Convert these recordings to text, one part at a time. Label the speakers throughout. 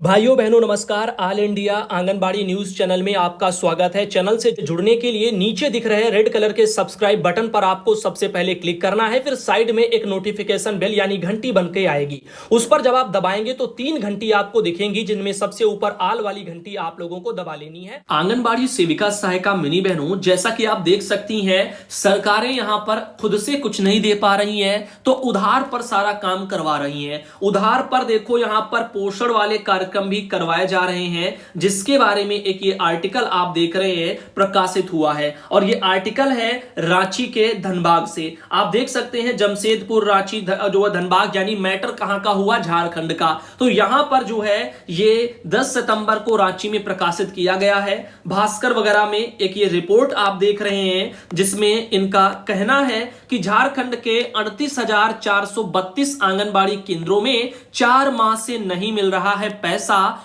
Speaker 1: भाइयों बहनों नमस्कार। All India anganwadi news channel में आपका स्वागत है। चैनल से जुड़ने के लिए नीचे दिख रहे रेड कलर के सब्सक्राइब बटन पर आपको सबसे पहले क्लिक करना है। फिर साइड में एक नोटिफिकेशन बेल यानी घंटी बन के आएगी, उस पर जब आप दबाएंगे तो 3 घंटी आपको दिखेंगी, जिनमें सबसे ऊपर आल वाली घंटी आप लोगों को दबा लेनी है। आंगनबाड़ी सेविका सहायिका मिनी बहनों, जैसा कि आप देख सकती हैं, सरकारें यहाँ पर खुद से कुछ नहीं दे पा रही है तो उधार पर सारा काम करवा रही है। उधार पर देखो यहाँ पर पोषण वाले कार्यक्रम भी करवाए जा रहे हैं, जिसके बारे में एक ये आर्टिकल आप देख रहे हैं प्रकाशित हुआ है। और ये आर्टिकल है रांची के धनबाद से। आप देख सकते हैं जमशेदपुर रांची जो धनबाद, यानी मैटर कहां का हुआ, झारखंड का। तो यहां पर जो है ये 10 सितंबर को रांची में प्रकाशित किया गया है। भास्कर वगैरह में एक ये रिपोर्ट आप देख रहे हैं, जिसमें इनका कहना है कि झारखंड के 38,432 आंगनबाड़ी केंद्रों में 4 माह से नहीं मिल रहा है पैसा।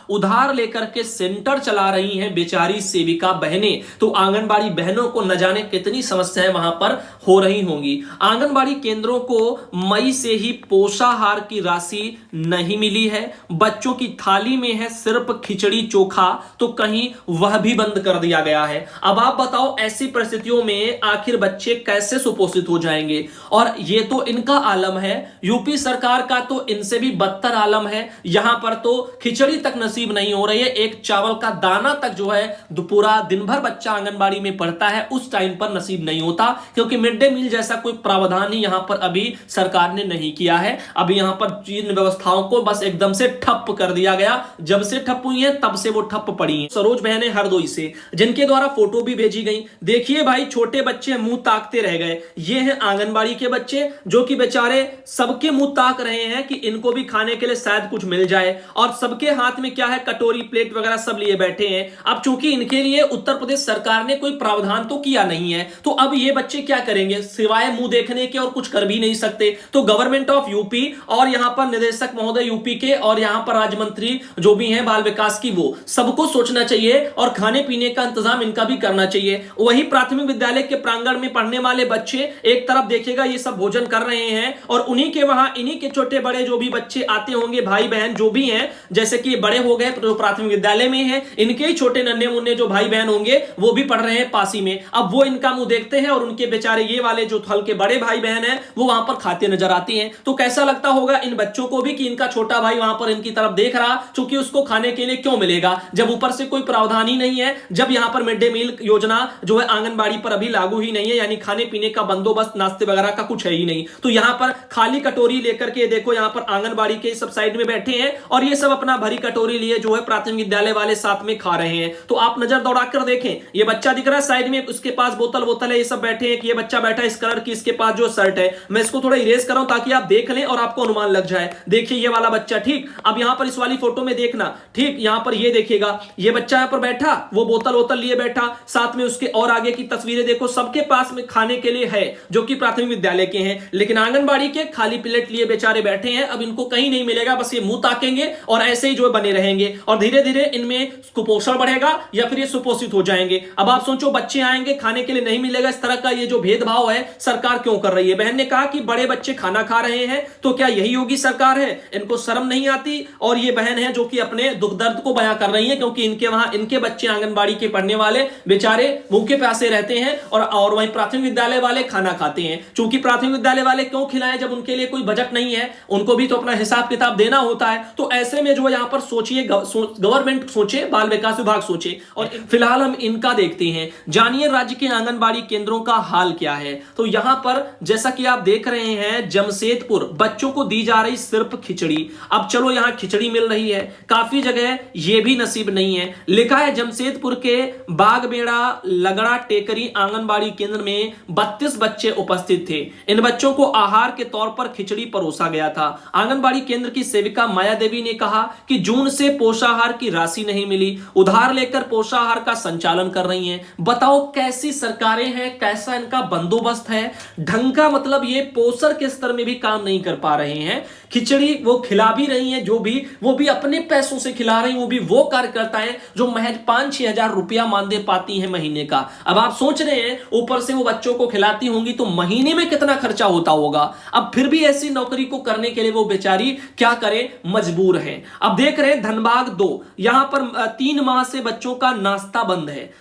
Speaker 1: उधार लेकर के सेंटर चला रही हैं बेचारी सेविका बहनें। तो आंगनबाड़ी बहनों को न जाने कितनी समस्याएं वहां पर हो रही होंगी। आंगनबाड़ी केंद्रों को मई से ही पोषाहार की राशि नहीं मिली है। बच्चों की थाली में है सिर्फ खिचड़ी चोखा, तो कहीं वह भी बंद कर दिया गया है। अब आप बताओ, ऐसी परिस्थितियों में आखिर बच्चे कैसे सुपोषित हो जाएंगे। और ये तो इनका आलम है, यूपी सरकार का तो इनसे भी बदतर आलम है। यहां पर तो खिचड़ी तक नसीब नहीं हो रही है, एक चावल का दाना तक जो है पूरा दिन भर बच्चा आंगनबाड़ी में पढ़ता है उस टाइम पर नसीब नहीं होता, क्योंकि मिड डे मील जैसा कोई प्रावधान ही यहां पर अभी सरकार ने नहीं किया है। अभी यहां पर इन व्यवस्थाओं को बस एकदम से ठप कर दिया गया। जब से ठप हुई है तब से वो ठप पड़ी हैं। सरोज बहने हरदोई से, जिनके द्वारा फोटो भी भेजी गई। देखिए भाई, छोटे बच्चे मुंह ताकते रह गए। ये हैं आंगनबाड़ी के बच्चे, जो कि बेचारे सबके मुंह ताक रहे हैं कि इनको भी खाने के लिए शायद कुछ मिल जाए। और सबके हाथ में क्या है, कटोरी प्लेट वगैरह सब लिए बैठे हैं। अब चूंकि इनके लिए उत्तर प्रदेश सरकार ने कोई प्रावधान तो किया नहीं है, तो अब ये बच्चे क्या करेंगे, सिवाय मुंह देखने के और कुछ कर भी नहीं सकते। तो गवर्नमेंट ऑफ यूपी और यहां पर निदेशक महोदय यूपी के और यहां पर राज्य मंत्री जो भी हैं बाल विकास की, वो सबको सोचना चाहिए और खाने पीने का इंतजाम इनका भी करना चाहिए। वही प्राथमिक विद्यालय के प्रांगण में पढ़ने वाले बच्चे एक तरफ देखिएगा ये सब भोजन कर रहे हैं, और उन्हीं के वहां इन्हीं के छोटे बड़े जो भी बच्चे आते होंगे, भाई बहन जो भी हैं, जैसे कि बड़े हो गए तो प्राथमिक विद्यालय में हैं, इनके ही छोटे नन्हे मुन्ने जो भाई बहन होंगे वो भी पढ़ रहे हैं पास ही में। अब वो इनका मुंह देखते हैं और उनके बेचारे ये वाले जो थल के बड़े भाई बहन हैं वो वहां पर खाते नजर आते हैं। तो कैसा लगता होगा इन बच्चों को भी कि इनका छोटा भाई वहां पर इनकी तरफ देख रहा, क्योंकि उसको खाने के लिए क्यों मिलेगा जब ऊपर से कोई प्रावधान ही नहीं है, जब यहां पर मिड डे मील योजना जो है आंगनबाड़ी पर अभी लागू ही नहीं है, यानी खाने पीने का बंदोबस्त नाश्ते वगैरह का कुछ है ही नहीं। तो यहां पर खाली कटोरी लेकर के देखो, यहां पर आंगनबाड़ी के सब साइड में बैठे हैं और ये सब अपना भरी कटोरी लिए जो है प्राथमिक विद्यालय वाले साथ में खा रहे हैं। तो आप नजर दौड़ाकर देखें, ये बच्चा दिख रहा है साइड में, उसके पास बोतल है, ये सब बैठे हैं कि ये बच्चा बैठा है इस कलर की, इसके पास जो शर्ट है, मैं इसको थोड़ा इरेज कर रहा हूं ताकि आप देख लें और आपको अनुमान लग जाए। देखिए ये वाला बच्चा, ठीक। अब यहां पर इस वाली फोटो में देखना, ठीक, यहां पर ये देखिएगा, ये बच्चा यहां पर बैठा, वो बोतल लिए बैठा, साथ में उसके और आगे की तस्वीरें देखो, सबके पास में खाने के लिए है जो कि प्राथमिक विद्यालय के हैं, लेकिन आंगनबाड़ी के खाली प्लेट लिए बेचारे बैठे हैं। अब इनको कहीं नहीं मिलेगा, बस ये मुंह ताकेंगे और ऐसे ही जो बने रहेंगे, और धीरे धीरे इनमें कुपोषण बढ़ेगा या फिर ये सुपोषित हो जाएंगे। अब आप सोचो, बच्चे आएंगे, खाने के लिए नहीं मिलेगा, इस तरह का ये जो भेदभाव है सरकार क्यों कर रही है। बहन ने कहा कि बड़े बच्चे खाना खा रहे हैं, तो क्या यही योगी सरकार है, इनको शर्म नहीं आती। और ये बहन है जो कि अपने दुख दर्द को बयां कर रही है, क्योंकि इनके वहां इनके बच्चे आंगनबाड़ी के पढ़ने वाले बेचारे भूखे प्यासे रहते हैं और वहीं प्राथमिक विद्यालय वाले खाना खाते हैं। चूंकि प्राथमिक विद्यालय वाले क्यों खिलाएं जब उनके लिए कोई बजट नहीं है, उनको भी तो अपना हिसाब किताब देना होता है। तो ऐसे में जो यहां पर सोचिए, गवर्नमेंट सोचे, बाल विकास विभाग सोचे। और फिलहाल हम इनका देखते हैं, जानिए राज्य के आंगनबाड़ी केंद्रों का हाल क्या है। तो यहां पर जैसा कि आप देख रहे हैं, जमशेदपुर बच्चों को दी जा रही सिर्फ खिचड़ी। अब चलो यहां खिचड़ी मिल रही है, काफी जगह यह भी नसीब नहीं है। लिखा है जमशेदपुर के बागबेड़ा लगड़ा टेकरी आंगनबाड़ी केंद्र में 32 बच्चे उपस्थित थे। इन बच्चों को आहार के तौर पर खिचड़ी परोसा गया था। आंगनबाड़ी केंद्र की सेविका माया देवी ने कहा कि जून से पोषाहार की राशि नहीं मिली, उधार लेकर पोषाहार का संचालन कर रही हैं। बताओ कैसी सरकारें हैं, कैसा इनका बंदोबस्त है। ढंग का मतलब ये पोषण के स्तर में भी काम नहीं कर पा रहे हैं खिचड़ी वो खिला भी रही हैं, जो भी वो भी अपने पैसों से खिला रही हैं, वो भी वो कार्यकर्ताएं जो महज 5-6 हजार रुपया मानदे पाती हैं महीने का। अब आप सोच रहे हैं ऊपर से वो बच्चों को खिलाती होंगी तो महीने में कितना खर्चा होता होगा। अब फिर भी ऐसी नौकरी को करने के लिए वो बेचारी क्या करे, मजबूर है। अब देख रहे हैं धनबाद 2, यहां पर 3 माह से बच्चों का नाश्ता बंद है।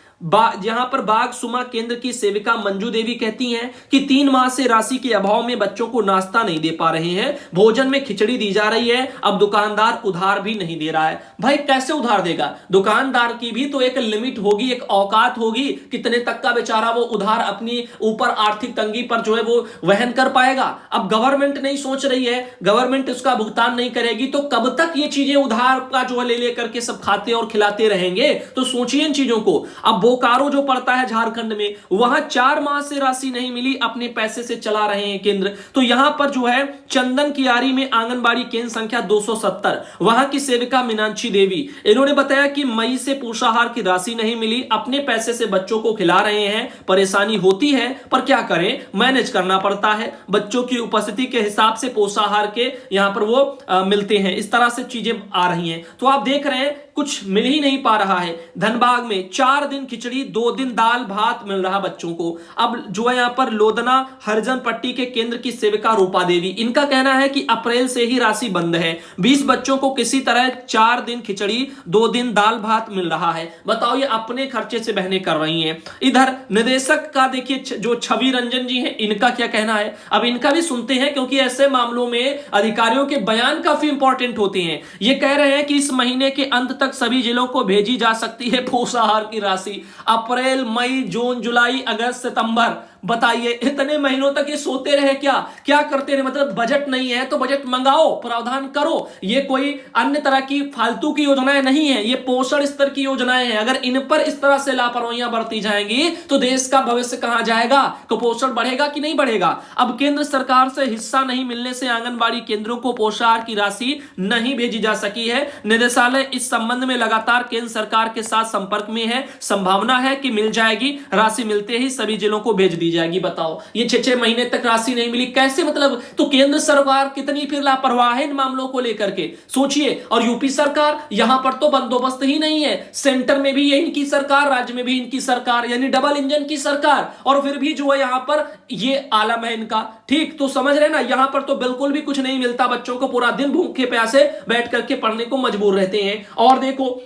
Speaker 1: जहां पर बाग सुमा केंद्र की सेविका मंजू देवी कहती हैं कि 3 माह से राशि के अभाव में बच्चों को नाश्ता नहीं दे पा रहे हैं, भोजन में खिचड़ी दी जा रही है। अब दुकानदार उधार भी नहीं दे रहा है। भाई कैसे उधार देगा? दुकानदार की भी तो एक लिमिट होगी, एक औकात होगी, कितने तक का बेचारा वो उधार अपनी ऊपर आर्थिक तंगी पर जो है वो वहन कर पाएगा। अब गवर्नमेंट नहीं सोच रही है, गवर्नमेंट उसका भुगतान नहीं करेगी तो कब तक ये चीजें उधार का जो है ले लेकर के सब खाते और खिलाते रहेंगे? तो सोचिए इन चीजों को। अब बोकारो जो पड़ता है झारखंड में, वहां 4 माह से राशि नहीं मिली, अपने पैसे से चला रहे हैं केंद्र। तो यहां पर जो है चंदन कियारी में आंगनबाड़ी केंद्र संख्या 270, वहां की सेविका मीनाक्षी देवी, इन्होंने बताया कि मई से पोषाहार की राशि नहीं मिली, अपने पैसे से बच्चों को खिला रहे हैं। परेशानी होती है पर क्या करें, मैनेज करना पड़ता है। बच्चों की उपस्थिति के हिसाब से पोषाहार के यहां पर वो मिलते हैं। इस तरह से चीजें आ रही हैं। तो आप देख रहे हैं कुछ मिल ही नहीं पा रहा है। धनबाद में 4 दिन खिचड़ी, 2 दिन दाल भात मिल रहा बच्चों को। अब जो है यहां पर लोधना हरिजन पट्टी के केंद्र की सेविका रूपा देवी, इनका कहना है कि अप्रैल से ही राशि बंद है। 20 बच्चों को किसी तरह 4 दिन खिचड़ी, 2 दिन दाल भात मिल रहा है। बताओ, ये अपने खर्चे से बहने कर रही हैं। इधर निदेशक का देखिए जो छवि रंजन जी हैं, इनका क्या कहना है, अब इनका भी सुनते हैं, क्योंकि ऐसे मामलों में अधिकारियों के बयान काफी इंपॉर्टेंट होते हैं। ये कह रहे हैं कि इस महीने के अंत तक सभी जिलों को भेजी जा सकती है पोषाहार की राशि। अप्रैल, मई, जून, जुलाई, अगस्त, सितंबर, बताइए इतने महीनों तक ये सोते रहे क्या करते रहे? मतलब बजट नहीं है तो बजट मंगाओ, प्रावधान करो। ये कोई अन्य तरह की फालतू की योजनाएं नहीं है, ये पोषण स्तर की योजनाएं हैं। अगर इन पर इस तरह से लापरवाहियां बरती जाएंगी तो देश का भविष्य कहां जाएगा? कुपोषण बढ़ेगा कि नहीं बढ़ेगा? अब केंद्र सरकार से हिस्सा नहीं मिलने से आंगनबाड़ी केंद्रों को पोषाहार की राशि नहीं भेजी जा सकी है। निदेशालय इस संबंध में लगातार केंद्र सरकार के साथ संपर्क में है। संभावना है कि मिल जाएगी, राशि मिलते ही सभी जिलों को भेज दी जाएगी। बताओ, ये 6-6 महीने तक राशि नहीं मिली, कैसे? मतलब तो केंद्र सरकार कितनी फिर लापरवाह है इन मामलों को लेकर के, सोचिए। और यूपी सरकार, यहां पर तो बंदोबस्त ही नहीं है। सेंटर में भी ये इनकी सरकार, राज्य में भी इनकी सरकार, यानी डबल इंजन की सरकार, और फिर भी जो है यहां पर ये आलम है इनका। ठीक तो समझ रहे ना, यहां पर तो बिल्कुल भी कुछ नहीं मिलता बच्चों को, पूरा दिन भूखे प्यासे बैठ करके पढ़ने को मजबूर रहते हैं। और देखो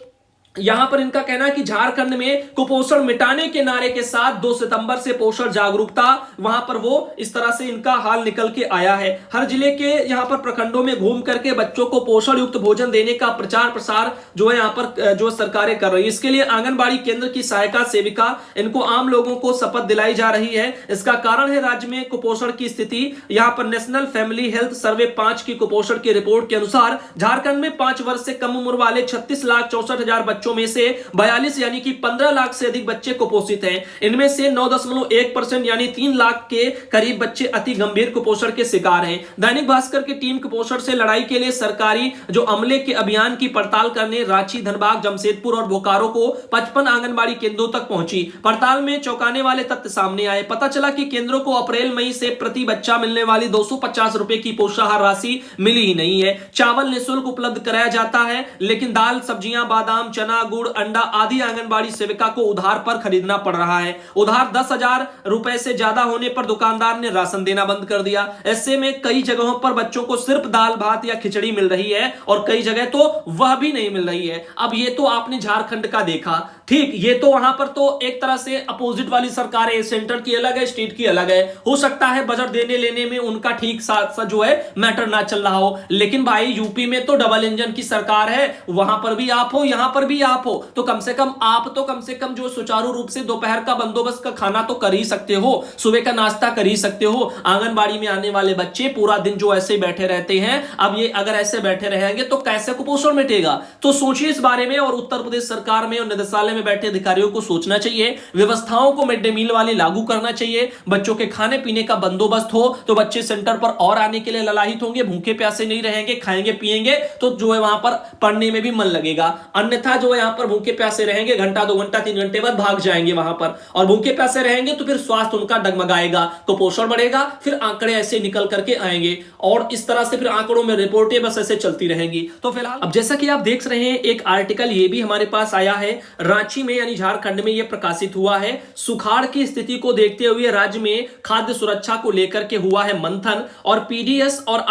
Speaker 1: यहां पर इनका कहना है कि झारखंड में कुपोषण मिटाने के नारे के साथ 2 सितंबर से पोषण जागरूकता, वहां पर वो इस तरह से इनका हाल निकल के आया है। हर जिले के यहां पर प्रखंडों में घूम करके बच्चों को पोषण युक्त भोजन देने का प्रचार प्रसार जो है यहां पर जो सरकारें कर रही है। इसके लिए आंगनबाड़ी केंद्र की सहायका सेविका, इनको आम लोगों को शपथ दिलाई जा रही है। इसका कारण है राज्य में कुपोषण की स्थिति। यहां पर नेशनल फैमिली हेल्थ सर्वे 5 की कुपोषण की रिपोर्ट के अनुसार झारखंड में 5 वर्ष से कम उम्र वाले 36,64,000 बच्चों में से 42 यानी कि 15 लाख से अधिक बच्चे कुपोषित हैं। इनमें से 9.1% यानी 3 लाख के करीब बच्चे अति गंभीर कुपोषण के शिकार हैं। दैनिक भास्कर की टीम कुपोषण से लड़ाई के लिए सरकारी जो अमले के अभियान की पड़ताल करने रांची, धनबाद, जमशेदपुर और बोकारो को 55 आंगनबाड़ी केंद्रों तक पहुंची। पड़ताल में चौंकाने वाले तथ्य सामने आए। पता चला कि केंद्रों को अप्रैल मई से प्रति बच्चा मिलने वाली 250 रुपए की पोषाहार राशि मिली ही नहीं है। चावल निःशुल्क उपलब्ध कराया जाता है, लेकिन दाल, सब्जियां, बादाम, चना, गुड़, अंडा आदि आंगनबाड़ी सेविका को उधार पर खरीदना पड़ रहा है। उधार 10,000 रुपए से ज्यादा होने पर दुकानदार ने राशन देना बंद कर दिया। ऐसे में कई जगहों पर बच्चों को सिर्फ दाल भात या खिचड़ी मिल रही है और कई जगह तो वह भी नहीं मिल रही है। अब ये तो आपने झारखंड का देखा, ठीक, ये तो वहां पर तो एक तरह से अपोजिट वाली सरकार है, सेंटर की अलग है, स्टेट की अलग है। हो सकता है बजट देने लेने में उनका ठीक साथ जो है मैटर ना चल रहा हो, लेकिन भाई यूपी में तो डबल इंजन की सरकार है, वहां पर भी आप हो, यहां पर भी आप हो, तो कम से कम जो सुचारू रूप से दोपहर का बंदोबस्त का खाना तो कर ही सकते हो, सुबह का नाश्ता कर ही सकते हो। आंगनबाड़ी में आने वाले बच्चे पूरा दिन जो ऐसे बैठे रहते हैं, अब ये अगर ऐसे बैठे रहेंगे तो कैसे कुपोषण मिटेगा? तो सोचिए इस बारे में। और उत्तर प्रदेश सरकार में और निदेशालय में बैठे अधिकारियों को सोचना चाहिए, व्यवस्थाओं को मिड डे मील वाली लागू करना चाहिए, बच्चों के खाने पीने का बंदोबस्त हो तो बच्चे सेंटर पर और आने के लिए ललायित होंगे, भूखे प्यासे नहीं रहेंगे, खाएंगे पिएंगे तो जो है वहां पर पढ़ने में भी मन लगेगा। अन्यथा जो है यहाँ पर भूखे प्यासे रहेंगे, घंटा 2 घंटा 3 घंटे बाद भाग जाएंगे वहां पर, और भूखे प्यासे रहेंगे तो फिर स्वास्थ्य उनका डगमगाएगा, कुपोषण बढ़ेगा, फिर आंकड़े ऐसे निकल करके आएंगे और इस तरह से फिर आंकड़ों में रिपोर्टें बस ऐसे चलती रहेंगी। तो फिलहाल अब जैसा कि आप देख रहे हैं, एक आर्टिकल ये भी हमारे पास आया है, रांची में यानी झारखंड में ये प्रकाशित हुआ है। सुखाड़ की स्थिति को देखते हुए राज्य में खाद्य सुरक्षा को लेकर के हुआ है मंथन, और पीडीएस और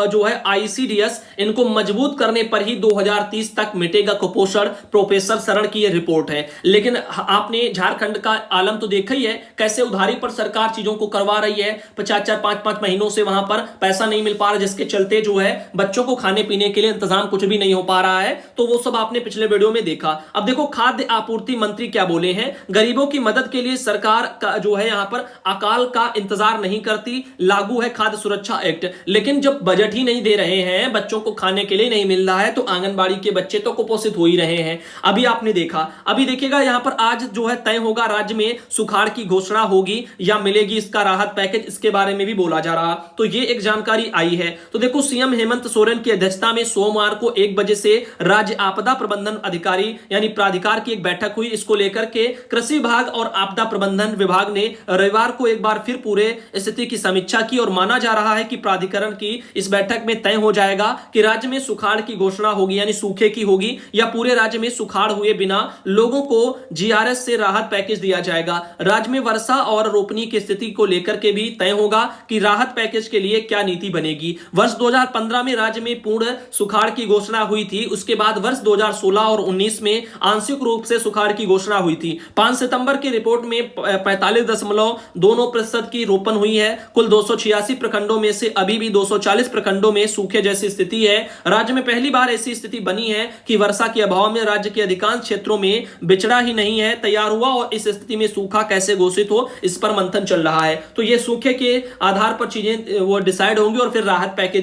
Speaker 1: जो है आईसीडीएस, इनको मजबूत करने पर ही 2030 तक मिटेगा कुपोषण। प्रोफेसर शरण की यह रिपोर्ट है। लेकिन आपने झारखंड का आलम तो देखा ही है, कैसे उधारी पर सरकार चीजों को करवा रही है। 4-4 5-5 महीनों से वहां पर पैसा नहीं मिल पा रहा, जिसके चलते जो है बच्चों को खाने पीने के लिए इंतजाम कुछ भी नहीं हो पा रहा है। तो वो सब आपने पिछले वीडियो में देखा। अब देखो खाद्य आपूर्ति मंत्री क्या बोले हैं, गरीबों की मदद के लिए सरकार का जो है यहां पर अकाल का इंतजार नहीं करती, लागू है खाद्य सुरक्षा एक्ट। लेकिन जब बजट ही नहीं दे रहे हैं, बच्चों को खाने के लिए नहीं मिल रहा है, तो आंगनबाड़ी के बच्चे तो कुपोषित हो ही रहे हैं। अभी आपने देखा, अभी देखिएगा यहां पर आज जो है तय होगा, राज्य में सुखाड़ की घोषणा होगी या मिलेगी इसका राहत पैकेज, इसके बारे में भी बोला जा रहा। तो ये एक जानकारी आई है। तो देखो सीएम हेमंत सोरेन की अध्यक्षता में सोमवार को 1 बजे से राज्य आपदा प्रबंधन अधिकारी यानी प्राधिकार की एक बैठक हुई। इसको लेकर के कृषि विभाग और आपदा प्रबंधन विभाग ने रविवार को एक बार फिर पूरे स्थिति की समीक्षा की, और माना जा रहा है कि प्राधिकरण की इस बैठक में तय हो जाएगा कि राज्य में सुखाड़ की घोषणा होगी यानी सूखे की होगी, या पूरे राज्य में सुखाड़ हुए बिना लोगों को जीआरएस से राहत पैकेज दिया जाएगा। राज्य में वर्षा और रोपनी की स्थिति को लेकर के भी तय होगा कि राहत पैकेज के लिए क्या नीति बनेगी। वर्ष 2015 में राज्य में पूर्ण सुखाड़ की घोषणा हुई थी। उसके बाद वर्ष 2016 और 19 में आंशिक रूप से सुखाड़ की घोषणा हुई थी। 5 सितंबर की रिपोर्ट में 45.2% की रोपण हुई है। कुल 286 प्रखंडों में से अभी भी 240 प्रखंडों में सूखे जैसी स्थिति है। राज्य में पहली बार ऐसी स्थिति बनी है कि वर्षा के अभाव में राज्य के अधिकांश क्षेत्रों में बिचड़ा ही नहीं है तैयार हुआ, और इस स्थिति में सूखा कैसे घोषित हो, इस पर मंथन चल रहा है। तो ये सूखे के आधार पर चीजें वो डिसाइड होंगी और फिर राहत पैकेज भी